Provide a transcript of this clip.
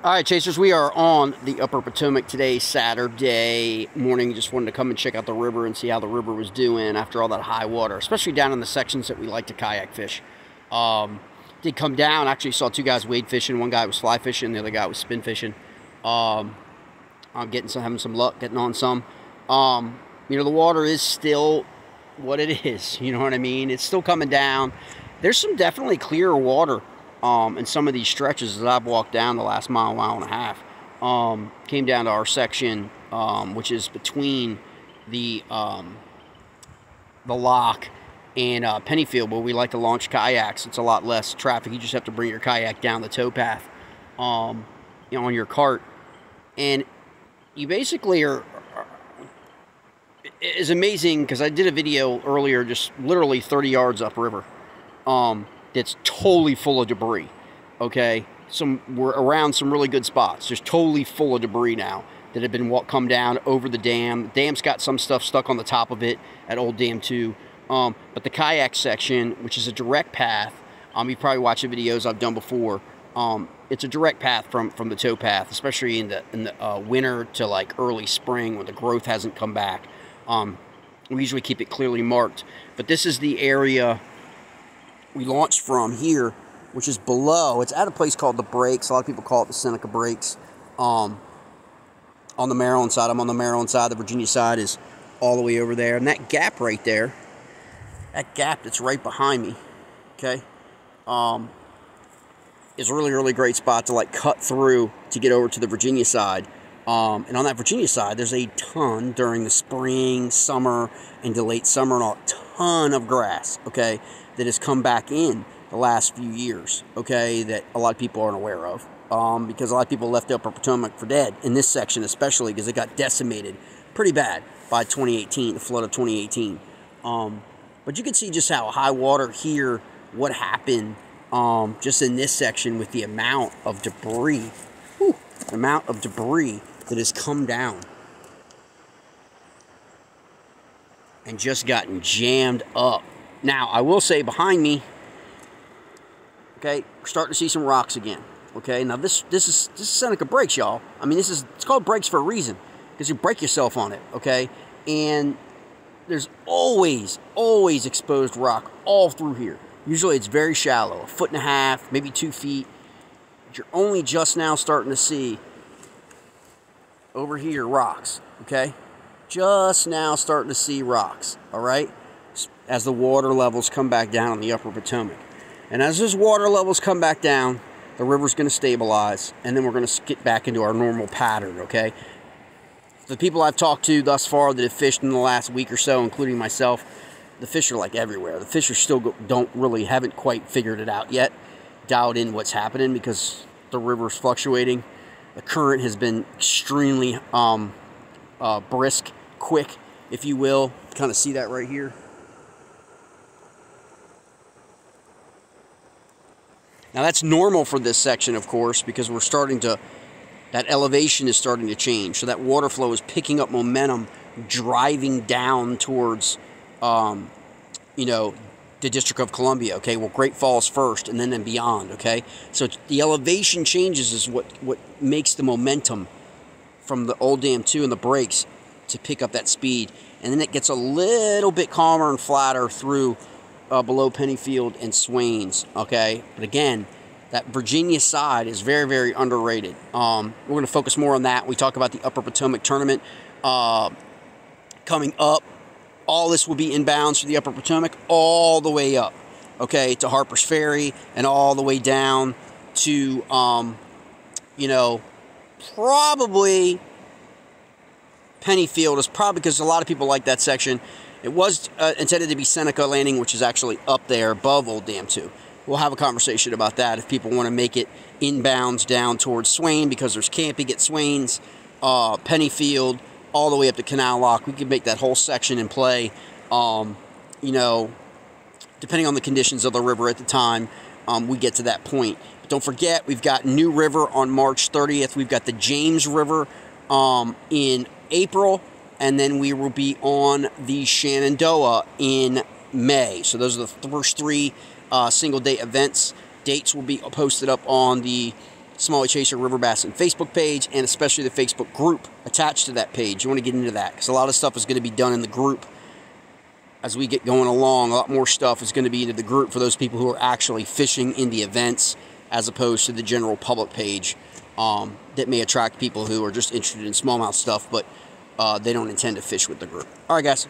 All right, Chasers, we are on the Upper Potomac today, Saturday morning. Just wanted to come and check out the river and see how the river was doing after all that high water, especially down in the sections that we like to kayak fish. Did come down. Actually saw two guys wade fishing. One guy was fly fishing. The other guy was spin fishing. I'm having some luck getting on some. You know, the water is still what it is. You know what I mean? It's still coming down. There's some definitely clearer water in some of these stretches that I've walked down the last mile and a half. Came down to our section, which is between the lock and Pennyfield, where we like to launch kayaks. It's a lot less traffic. You just have to bring your kayak down the towpath, you know, on your cart, and you basically are. It's amazing because I did a video earlier, just literally 30 yards upriver. It's totally full of debris. Okay, we're around some really good spots, just totally full of debris now that have been come down over the dam. The dam's got some stuff stuck on the top of it at Old Dam 2. But the kayak section, which is a direct path, you've probably watched the videos I've done before. It's a direct path from the towpath, especially in the winter to like early spring when the growth hasn't come back. We usually keep it clearly marked, but this is the area we launched from here, which is below. It's at a place called the Breaks. A lot of people call it the Seneca Breaks. On the Maryland side, I'm on the Maryland side. The Virginia side is all the way over there. And that gap right there, that gap that's right behind me, okay, is a really, really great spot to like cut through to get over to the Virginia side. And on that Virginia side, there's a ton during the spring, summer, into late summer, and a ton of grass, okay, that has come back in the last few years, okay, that a lot of people aren't aware of, because a lot of people left Upper Potomac for dead, in this section especially, because it got decimated pretty bad by 2018, the flood of 2018. But you can see just how high water here, what happened just in this section with the amount of debris, the amount of debris that has come down and just gotten jammed up. Now, I will say behind me, okay, we're starting to see some rocks again. Okay, now this is Seneca Breaks, y'all. I mean, it's called breaks for a reason, because you break yourself on it, okay? And there's always exposed rock all through here. Usually it's very shallow, 1.5 feet, maybe 2 feet. But you're only just now starting to see over here rocks, okay? Just now starting to see rocks, all right? As the water levels come back down on the Upper Potomac. And as those water levels come back down, the river's going to stabilize, and then we're going to get back into our normal pattern, okay? The people I've talked to thus far that have fished in the last week or so, including myself, the fish are like everywhere. The fish are still haven't quite figured it out yet, dialed in what's happening, because the river's fluctuating. The current has been extremely brisk, quick, if you will. Kind of see that right here. Now that's normal for this section, of course, because we're starting to, that elevation is starting to change. So that water flow is picking up momentum, driving down towards, you know, the District of Columbia, okay? Well, Great Falls first, and then beyond, okay? So the elevation changes is what makes the momentum from the Old Dam 2 and the Breaks to pick up that speed. And then it gets a little bit calmer and flatter through below Pennyfield and Swains, okay? But again, that Virginia side is very, very underrated. We're going to focus more on that. We talk about the Upper Potomac tournament coming up. All this will be inbounds for the Upper Potomac all the way up, okay, to Harper's Ferry and all the way down to, you know, probably Pennyfield is probably, because a lot of people like that section. It was intended to be Seneca Landing, which is actually up there above Old Dam 2. We'll have a conversation about that if people want to make it inbounds down towards Swain, because there's camping at Swain's, Pennyfield, all the way up to Canal Lock. We can make that whole section in play, you know, depending on the conditions of the river at the time, we get to that point. But don't forget, we've got New River on March 30th. We've got the James River in April. And then we will be on the Shenandoah in May. So those are the first 3 single-day events. Dates will be posted up on the Smallmouth Chaser River Bassin Facebook page, and especially the Facebook group attached to that page. You want to get into that because a lot of stuff is going to be done in the group as we get going along. A lot more stuff is going to be into the group for those people who are actually fishing in the events, as opposed to the general public page that may attract people who are just interested in smallmouth stuff, but they don't intend to fish with the group. All right, guys.